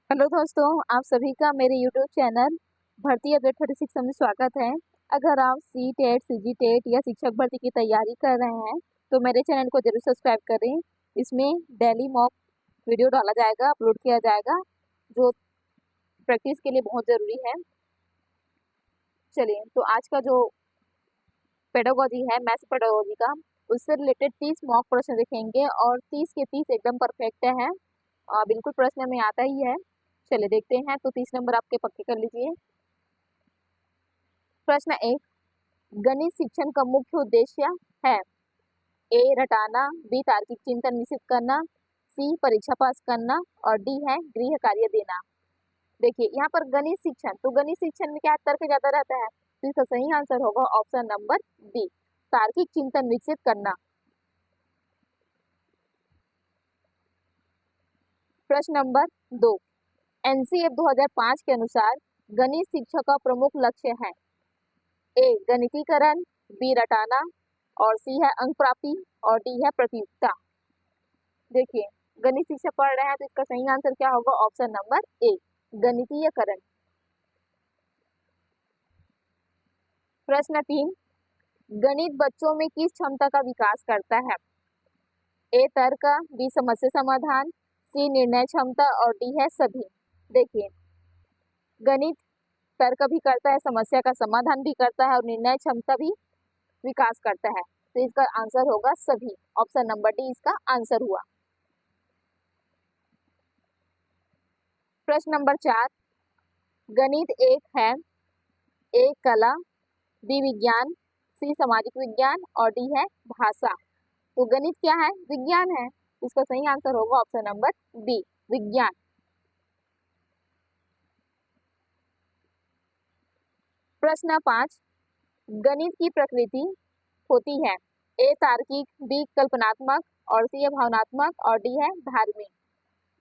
Hello दोस्तों, आप सभी का मेरे यूट्यूब चैनल भर्ती अपडेट 36 में स्वागत है। अगर आप सी टेट, सी जी टेट या शिक्षक भर्ती की तैयारी कर रहे हैं तो मेरे चैनल को जरूर सब्सक्राइब करें। इसमें डेली मॉक वीडियो डाला जाएगा, अपलोड किया जाएगा, जो प्रैक्टिस के लिए बहुत ज़रूरी है। चलिए, तो आज का जो पेडागोजी है, मैथ्स पेडागोजी का, उससे रिलेटेड 30 मॉक प्रश्न देखेंगे और 30 के 30 एकदम परफेक्ट है। बिल्कुल प्रश्न में आता ही है। चलिए देखते हैं। तो 30 नंबर आपके पक्के कर लीजिए। प्रश्न 1, गणित शिक्षण का मुख्य उद्देश्य है? ए रटाना, बी तार्किक चिंतन विकसित करना, सी परीक्षा पास करना और डी है गृह कार्य देना। देखिए यहाँ पर गणित शिक्षण, तो गणित शिक्षण में क्या तर्क ज्यादा रहता है, तो इसका सही आंसर होगा ऑप्शन नंबर बी, तार्किक चिंतन विकसित करना। प्रश्न नंबर 2, एनसीएफ 2005 के अनुसार गणित शिक्षा का प्रमुख लक्ष्य है? ए गणितीकरण, बी रटाना और सी है अंक प्राप्ति और डी है प्रतियोगिता। देखिए, गणित शिक्षा पढ़ रहे हैं तो इसका सही आंसर क्या होगा, ऑप्शन नंबर ए, गणितीयकरण। प्रश्न 3, गणित बच्चों में किस क्षमता का विकास करता है? ए तर्क, बी समस्या समाधान, सी निर्णय क्षमता और डी है सभी। देखिए, गणित तर्क भी करता है, समस्या का समाधान भी करता है और निर्णय क्षमता भी विकास करता है, तो इसका आंसर होगा सभी। ऑप्शन नंबर डी इसका आंसर हुआ। प्रश्न नंबर 4, गणित एक है? ए कला, बी विज्ञान, सी सामाजिक विज्ञान और डी है भाषा। तो गणित क्या है, विज्ञान है, इसका सही आंसर होगा ऑप्शन नंबर बी, विज्ञान। प्रश्न 5, गणित की प्रकृति होती है? ए तार्किक, बी कल्पनात्मक और सी है भावनात्मक और डी है धार्मिक।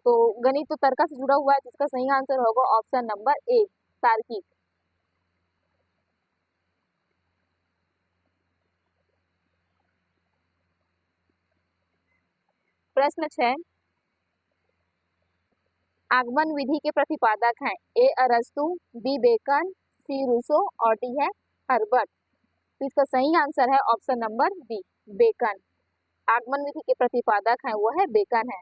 तो गणित तो तर्क से जुड़ा हुआ है, जिसका सही आंसर होगा ऑप्शन नंबर ए, तार्किक। प्रश्न 6, आगमन विधि के प्रतिपादक हैं? ए अरस्तु, बी बेकन, सी रूसो और डी है हर्बर्ट। तो इसका सही आंसर है ऑप्शन नंबर बी, बेकन। आगमन विधि के प्रतिपादक हैं वो है बेकन है।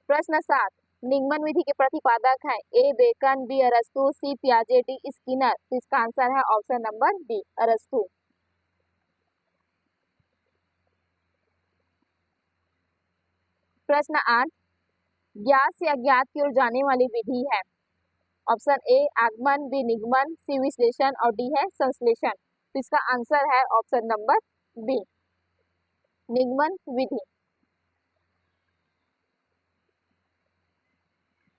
प्रश्न 7, निगमन विधि के प्रतिपादक हैं? ए बेकन, बी अरस्तु, सी पियाजे, डी स्किनर। तो इसका आंसर है ऑप्शन नंबर बी, अरस्तु। प्रश्न 8, ज्ञात से अज्ञात की ओर जाने वाली विधि है? ऑप्शन ए आगमन, बी निगमन, सी विश्लेषण और डी है संश्लेषण। तो इसका आंसर है ऑप्शन नंबर बी, निगमन विधि।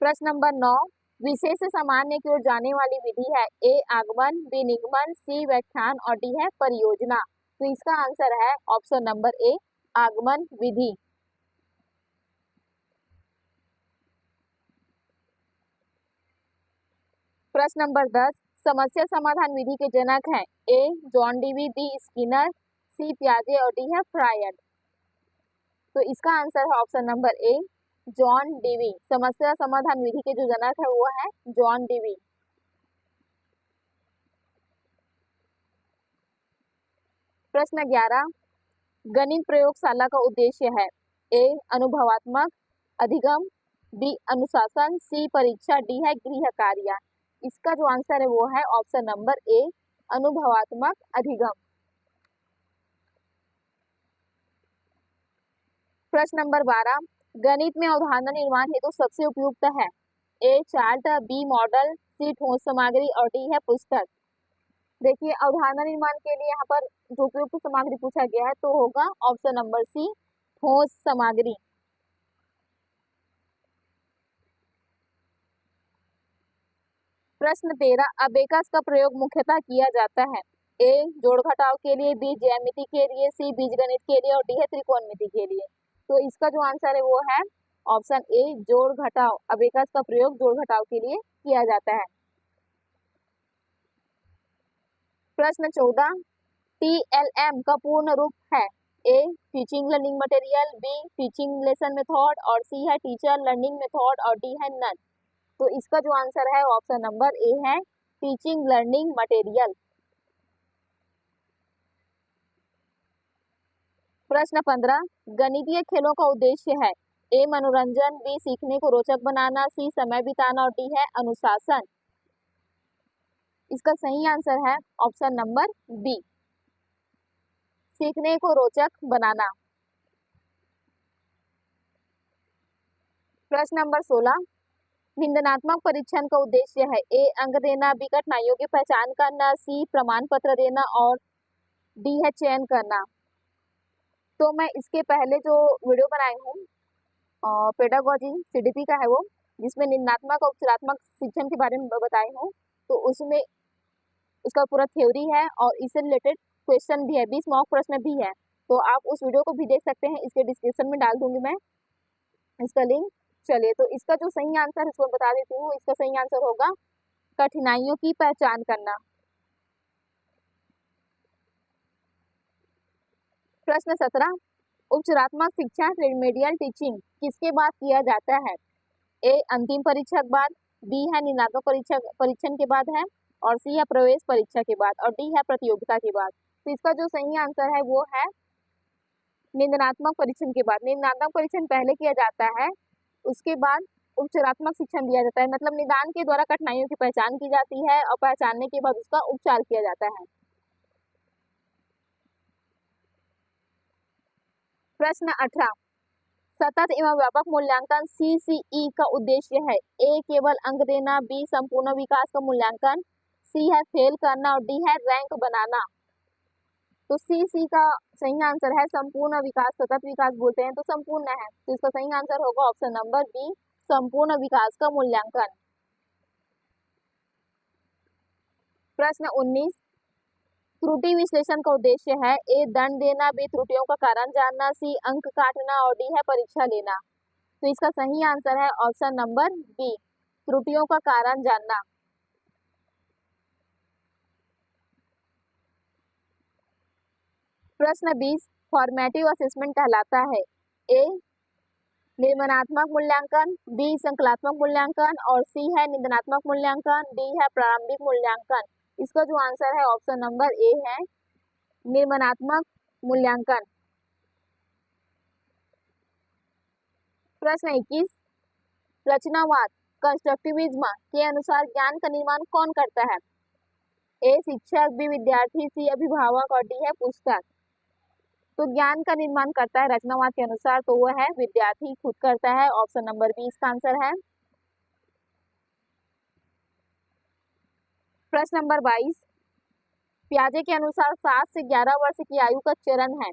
प्रश्न नंबर 9, विशेष से सामान्य की ओर जाने वाली विधि है? ए आगमन, बी निगमन, सी व्याख्यान और डी है परियोजना। तो इसका आंसर है ऑप्शन नंबर ए, आगमन विधि। प्रश्न नंबर 10, समस्या समाधान विधि के जनक हैं? ए जॉन डीवी, बी स्किनर, सी पियाजे और डी है फ्रायड। तो इसका आंसर है ऑप्शन नंबर ए, जॉन डीवी। समस्या समाधान विधि के जो जनक है वो है जॉन डीवी। प्रश्न 11, गणित प्रयोगशाला का उद्देश्य है? ए अनुभवात्मक अधिगम, बी अनुशासन, सी परीक्षा, डी है गृह कार्य। इसका जो आंसर है वो है ऑप्शन नंबर ए, अनुभवात्मक अधिगम। प्रश्न नंबर 12, गणित में अवधारणा निर्माण हेतु सबसे उपयुक्त है? ए चार्ट, बी मॉडल, सी ठोस सामग्री और डी है पुस्तक। देखिए, अवधारणा निर्माण के लिए यहाँ पर जो उपयुक्त सामग्री पूछा गया है तो होगा ऑप्शन नंबर सी, ठोस सामग्री। प्रश्न 13, अबेकस का प्रयोग मुख्यतः किया जाता है? ए जोड़ घटाव के लिए, बी ज्यामिति के लिए, सी बीजगणित के लिए और डी है त्रिकोणमिति के लिए। तो इसका जो आंसर है वो है ऑप्शन ए, जोड़ घटाव। अबेकस का प्रयोग जोड़ घटाव के लिए किया जाता है। प्रश्न 14, टीएलएम का पूर्ण रूप है? A teaching learning material, B teaching lesson method और सी है टीचर लर्निंग मेथड और डी है नन। तो इसका जो आंसर है ऑप्शन नंबर ए है टीचिंग लर्निंग मटेरियल। प्रश्न 15, गणितीय खेलों का उद्देश्य है ए मनोरंजन, बी सीखने को रोचक बनाना, सी समय बिताना और डी है अनुशासन। इसका सही आंसर है ऑप्शन नंबर बी, सीखने को रोचक बनाना। प्रश्न नंबर 16, निंदनात्मक परीक्षण का उद्देश्य है ए अंक देना, बी कठिनाइयों की पहचान करना, सी प्रमाण पत्र देना और डी है चयन करना। तो मैं इसके पहले जो वीडियो बनाई हूँ पेडागोजी सीडीपी का है वो, जिसमें निंदनात्मक और उपचारात्मक शिक्षण के बारे में बताई हूँ, तो उसमें उसका पूरा थ्योरी है और इससे रिलेटेड क्वेश्चन भी है, 20 मॉक प्रश्न भी है। तो आप उस वीडियो को भी देख सकते हैं, इसके डिस्क्रिप्शन में डाल दूंगी मैं इसका लिंक। चलिए, तो इसका जो सही आंसर है इसको बता देती हूँ। इसका सही आंसर होगा कठिनाइयों की पहचान करना। प्रश्न 17, उपचारात्मक शिक्षा रेमेडियल टीचिंग किसके बाद किया जाता है ए अंतिम परीक्षा के बाद, बी है निंदात्मक परीक्षण के बाद है और सी है प्रवेश परीक्षा के बाद और डी है प्रतियोगिता के बाद। तो इसका जो सही आंसर है वो है निंदनात्मक परीक्षण के बाद। निंदनात्मक परीक्षण पहले किया जाता है, उसके बाद उपचारात्मक शिक्षण दिया जाता है। मतलब निदान के द्वारा कठिनाइयों की पहचान की जाती है और पहचानने के बाद उसका उपचार किया जाता है। प्रश्न 18, सतत एवं व्यापक मूल्यांकन CCE का उद्देश्य है ए केवल अंक देना, बी संपूर्ण विकास का मूल्यांकन, सी है फेल करना और डी है रैंक बनाना। तो CC का सही आंसर है संपूर्ण विकास, सतत विकास बोलते हैं तो संपूर्ण है, तो इसका सही आंसर होगा ऑप्शन नंबर बी संपूर्ण विकास का मूल्यांकन। प्रश्न 19, त्रुटि विश्लेषण का उद्देश्य है ए दंड देना, बी त्रुटियों का कारण जानना, सी अंक काटना और डी है परीक्षा लेना। तो इसका सही आंसर है ऑप्शन नंबर बी त्रुटियों का कारण जानना। प्रश्न 20, फॉर्मेटिव असेसमेंट कहलाता है ए निर्माणात्मक मूल्यांकन, बी संकलात्मक मूल्यांकन और सी है निंदनात्मक मूल्यांकन, डी है प्रारंभिक मूल्यांकन। इसका जो आंसर है ऑप्शन नंबर ए है निर्माणात्मक मूल्यांकन। प्रश्न 21, रचनावाद कंस्ट्रक्टिविज्म के अनुसार ज्ञान का निर्माण कौन करता है ए शिक्षक, बी विद्यार्थी, सी अभिभावक और डी है पुस्तक। तो ज्ञान का निर्माण करता है रचनावाद के अनुसार, तो वह है विद्यार्थी खुद करता है, ऑप्शन नंबर बी इसका आंसर है। प्रश्न नंबर 22, पियाजे के अनुसार 7 से 11 वर्ष की आयु का चरण है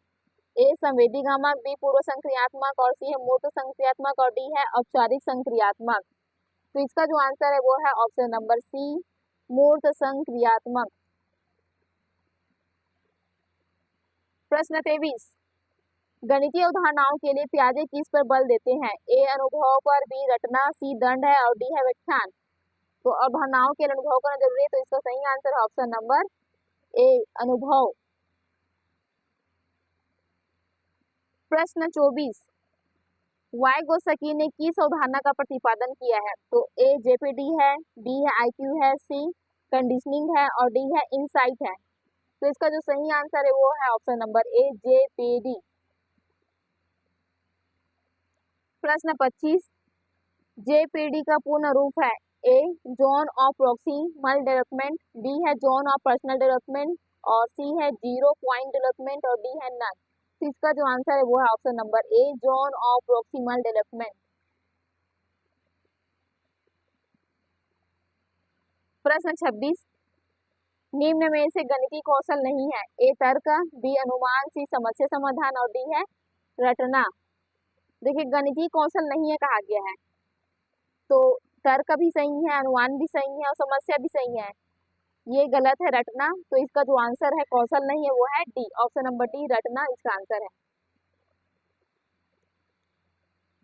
ए संवेदीगामक, बी पूर्व संक्रियात्मक और सी है मूर्त संक्रियात्मक और डी है औपचारिक संक्रियात्मक। तो इसका जो आंसर है वो है ऑप्शन नंबर सी मूर्त संक्रियात्मक। प्रश्न 23, गणितीय अवधारणाओं के लिए पियाजे किस पर बल देते हैं ए अनुभव पर, बी रटना, सी दंड है और डी है व्याख्यान। तो अवधारणाओं के लिए अनुभव करना जरूरी है, तो इसका सही आंसर है ऑप्शन नंबर ए अनुभव। प्रश्न 24, वाइगोत्स्की ने किस अवधारणा का प्रतिपादन किया है तो ए जेपीडी है, बी है आईक्यू है, सी कंडीशनिंग है और डी है इनसाइट है। तो इसका जो सही आंसर है वो है ऑप्शन नंबर ए जेपीडी। प्रश्न 25, जेपीडी का पूर्ण रूप है A zone of proximal development, B है जोन ऑफ पर्सनल डेवलपमेंट और सी है 0 पॉइंट डेवलपमेंट और डी है नन। तो इसका जो आंसर है वो है option number A zone of proximal development. प्रश्न 26, निम्न में से गणितीय कौशल नहीं है ए तर्क, बी अनुमान, सी समस्या समाधान और डी है रटना। देखिए, गणितीय कौशल नहीं है कहा गया है, तो तर्क भी सही है, अनुमान भी सही है और समस्या भी सही है, ये गलत है रटना। तो इसका जो आंसर है कौशल नहीं है वो है डी, ऑप्शन नंबर डी रटना इसका आंसर है।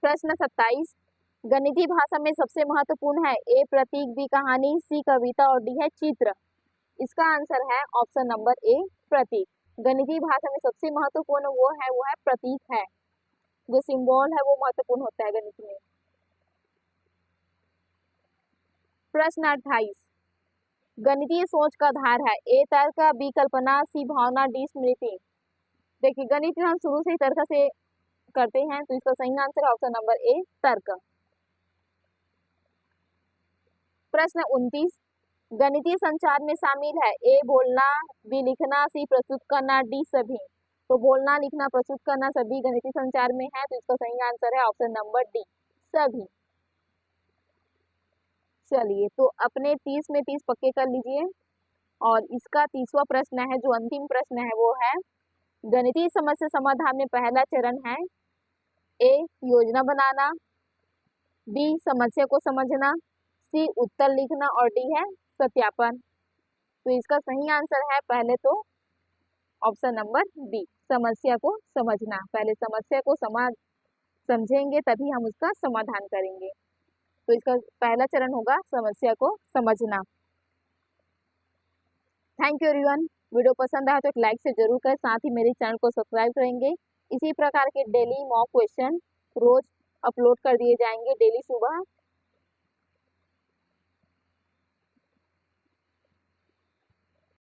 प्रश्न 27, गणितीय भाषा में सबसे महत्वपूर्ण है ए प्रतीक, बी कहानी, सी कविता और डी है चित्र। इसका आंसर है ऑप्शन नंबर ए प्रतीक। गणितीय भाषा में सबसे महत्वपूर्ण वो है प्रतीक है, जो सिंबल है वो महत्वपूर्ण होता है गणित में। प्रश्न 28, गणितीय सोच का आधार है ए तर्क, बी कल्पना, सी भावना, डी स्मृति। देखिए गणित हम शुरू से ही तर्क से करते हैं, तो इसका सही आंसर है ऑप्शन नंबर ए तर्क। प्रश्न 29, गणितीय संचार में शामिल है ए बोलना, बी लिखना, सी प्रस्तुत करना, डी सभी। तो बोलना, लिखना, प्रस्तुत करना सभी गणितीय संचार में है, तो इसका सही आंसर है ऑप्शन नंबर डी सभी। चलिए तो अपने 30 में 30 पक्के कर लीजिए, और इसका 30वां प्रश्न है, जो अंतिम प्रश्न है वो है, गणितीय समस्या समाधान में पहला चरण है ए योजना बनाना, बी समस्या को समझना, सी उत्तर लिखना, और डी है सत्यापन। तो इसका सही आंसर है पहले तो ऑप्शन नंबर बी समस्या को समझना। पहले समस्या को समझेंगे तभी हम उसका समाधान करेंगे, तो इसका पहला चरण होगा समस्या को समझना। Thank you everyone. वीडियो पसंद आया तो एक लाइक से जरूर करें, साथ ही मेरे चैनल को सब्सक्राइब करेंगे। इसी प्रकार के डेली मॉक क्वेश्चन रोज अपलोड कर दिए जाएंगे, डेली सुबह